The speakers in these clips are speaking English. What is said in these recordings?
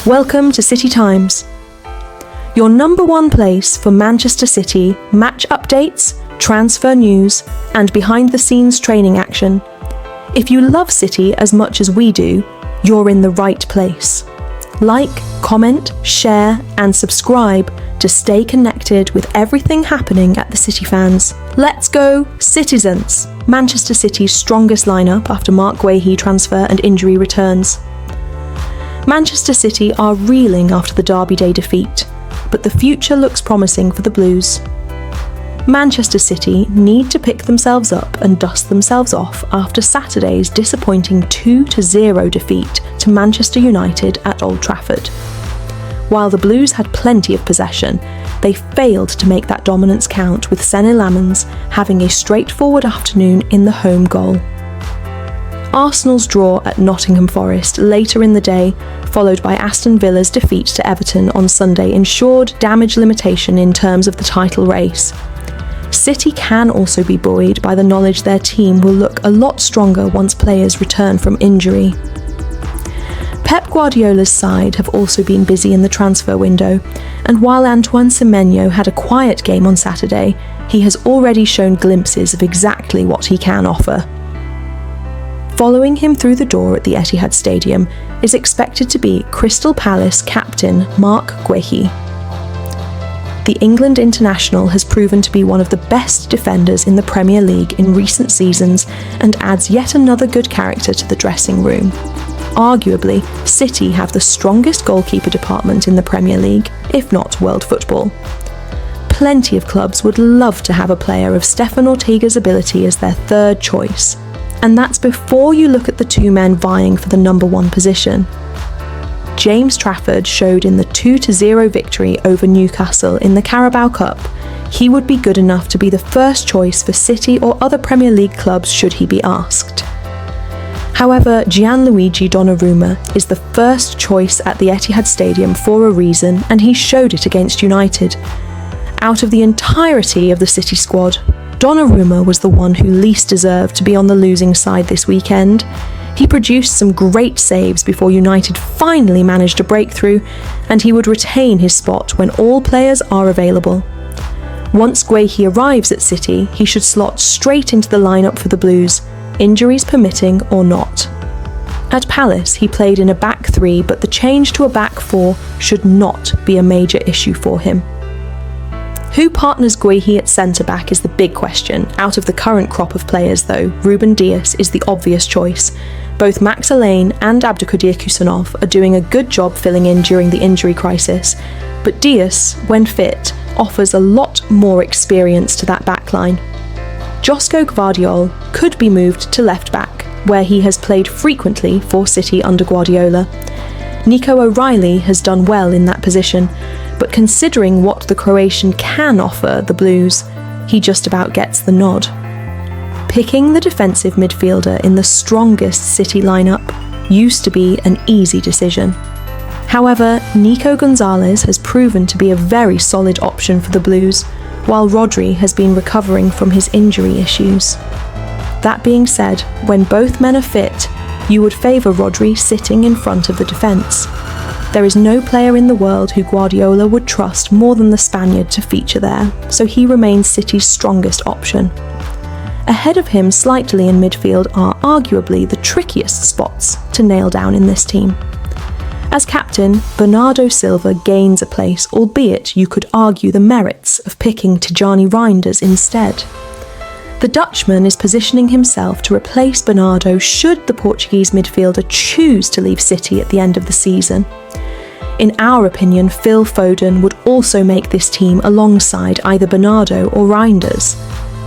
Welcome to City Times, your number one place for Manchester City match updates, transfer news, and behind-the-scenes training action. If you love City as much as we do, you're in the right place. Like, comment, share, and subscribe to stay connected with everything happening at the City fans. Let's go, Citizens! Manchester City's strongest lineup after Mark Guéhi transfer and injury returns. Manchester City are reeling after the Derby Day defeat, but the future looks promising for the Blues. Manchester City need to pick themselves up and dust themselves off after Saturday's disappointing 2-0 defeat to Manchester United at Old Trafford. While the Blues had plenty of possession, they failed to make that dominance count, with Senne Lammens having a straightforward afternoon in the home goal. Arsenal's draw at Nottingham Forest later in the day, followed by Aston Villa's defeat to Everton on Sunday, ensured damage limitation in terms of the title race. City can also be buoyed by the knowledge their team will look a lot stronger once players return from injury. Pep Guardiola's side have also been busy in the transfer window, and while Antoine Semenyo had a quiet game on Saturday, he has already shown glimpses of exactly what he can offer. Following him through the door at the Etihad Stadium is expected to be Crystal Palace captain Mark Guéhi. The England international has proven to be one of the best defenders in the Premier League in recent seasons and adds yet another good character to the dressing room. Arguably, City have the strongest goalkeeper department in the Premier League, if not world football. Plenty of clubs would love to have a player of Stefan Ortega's ability as their third choice, and that's before you look at the two men vying for the number one position. James Trafford showed in the 2-0 victory over Newcastle in the Carabao Cup he would be good enough to be the first choice for City or other Premier League clubs should he be asked. However, Gianluigi Donnarumma is the first choice at the Etihad Stadium for a reason, and he showed it against United. Out of the entirety of the City squad, Donnarumma was the one who least deserved to be on the losing side this weekend. He produced some great saves before United finally managed a breakthrough, and he would retain his spot when all players are available. Once Guéhi arrives at City, he should slot straight into the lineup for the Blues, injuries permitting or not. At Palace, he played in a back three, but the change to a back four should not be a major issue for him. Who partners Guéhi at centre-back is the big question. Out of the current crop of players though, Ruben Dias is the obvious choice. Both Max Alain and Abdulkadir Kusanov are doing a good job filling in during the injury crisis, but Dias, when fit, offers a lot more experience to that backline. Josko Gvardiol could be moved to left-back, where he has played frequently for City under Guardiola. Nico O'Reilly has done well in that position, but considering what the Croatian can offer the Blues, he just about gets the nod. Picking the defensive midfielder in the strongest City lineup used to be an easy decision. However, Nico Gonzalez has proven to be a very solid option for the Blues, while Rodri has been recovering from his injury issues. That being said, when both men are fit, you would favour Rodri sitting in front of the defence. There is no player in the world who Guardiola would trust more than the Spaniard to feature there, so he remains City's strongest option. Ahead of him slightly in midfield are arguably the trickiest spots to nail down in this team. As captain, Bernardo Silva gains a place, albeit you could argue the merits of picking Tijani Reinders instead. The Dutchman is positioning himself to replace Bernardo should the Portuguese midfielder choose to leave City at the end of the season. In our opinion, Phil Foden would also make this team alongside either Bernardo or Reinders.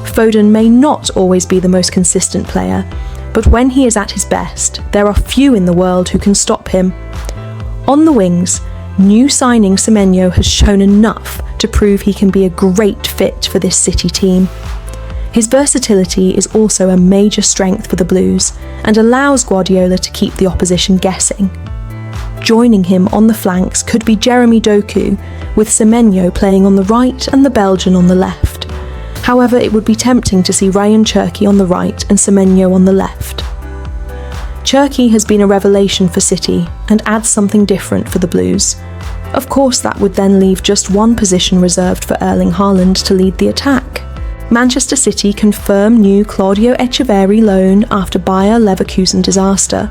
Foden may not always be the most consistent player, but when he is at his best, there are few in the world who can stop him. On the wings, new signing Semenyo has shown enough to prove he can be a great fit for this City team. His versatility is also a major strength for the Blues and allows Guardiola to keep the opposition guessing. Joining him on the flanks could be Jeremy Doku, with Semenyo playing on the right and the Belgian on the left. However, it would be tempting to see Ryan Cherki on the right and Semenyo on the left. Turkey has been a revelation for City and adds something different for the Blues. Of course, that would then leave just one position reserved for Erling Haaland to lead the attack. Manchester City confirm new Claudio Echeverri loan after Bayer Leverkusen disaster.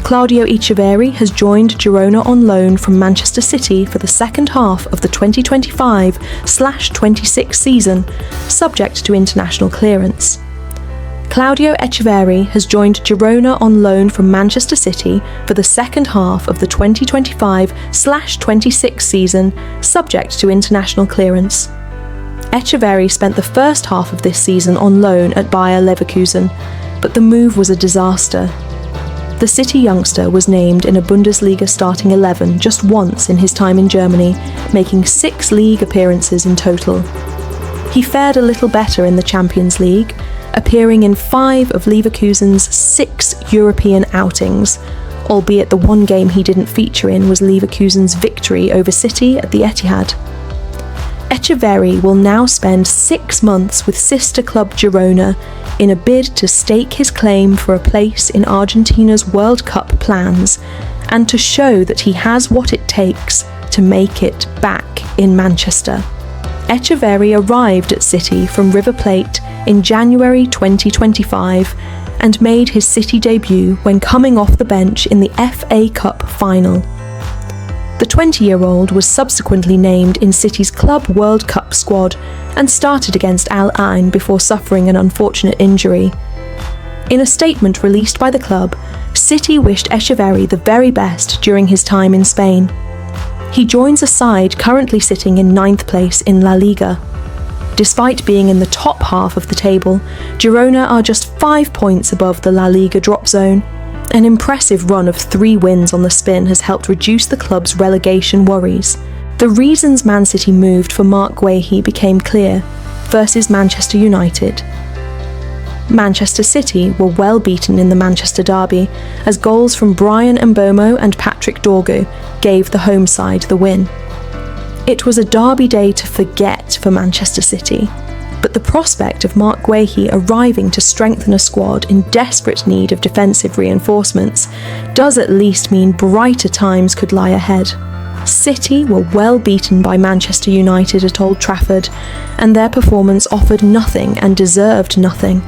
Claudio Echeverri has joined Girona on loan from Manchester City for the second half of the 2025/26 season, subject to international clearance. Claudio Echeverri has joined Girona on loan from Manchester City for the second half of the 2025/26 season, subject to international clearance. Echeverri spent the first half of this season on loan at Bayer Leverkusen, but the move was a disaster. The City youngster was named in a Bundesliga starting 11 just once in his time in Germany, making 6 league appearances in total. He fared a little better in the Champions League, appearing in 5 of Leverkusen's 6 European outings, albeit the one game he didn't feature in was Leverkusen's victory over City at the Etihad. Echeverri will now spend 6 months with sister club Girona in a bid to stake his claim for a place in Argentina's World Cup plans and to show that he has what it takes to make it back in Manchester. Echeverri arrived at City from River Plate in January 2025 and made his City debut when coming off the bench in the FA Cup final. The 20-year-old was subsequently named in City's Club World Cup squad and started against Al Ain before suffering an unfortunate injury. In a statement released by the club, City wished Echeverri the very best during his time in Spain. He joins a side currently sitting in 9th place in La Liga. Despite being in the top half of the table, Girona are just 5 points above the La Liga drop zone. An impressive run of 3 wins on the spin has helped reduce the club's relegation worries. The reasons Man City moved for Marc Guéhi became clear versus Manchester United. Manchester City were well beaten in the Manchester derby, as goals from Brian Mbomo and Patrick Dorgu gave the home side the win. It was a derby day to forget for Manchester City, but the prospect of Marc Guéhi arriving to strengthen a squad in desperate need of defensive reinforcements does at least mean brighter times could lie ahead. City were well beaten by Manchester United at Old Trafford, and their performance offered nothing and deserved nothing.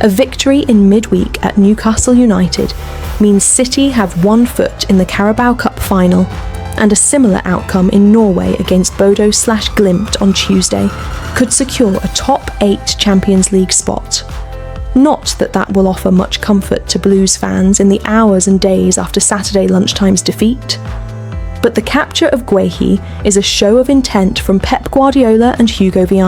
A victory in midweek at Newcastle United means City have 1 foot in the Carabao Cup final, and a similar outcome in Norway against Bodø/Glimt on Tuesday could secure a top 8 Champions League spot. Not that that will offer much comfort to Blues fans in the hours and days after Saturday lunchtime's defeat. But the capture of Guéhi is a show of intent from Pep Guardiola and Hugo Viana.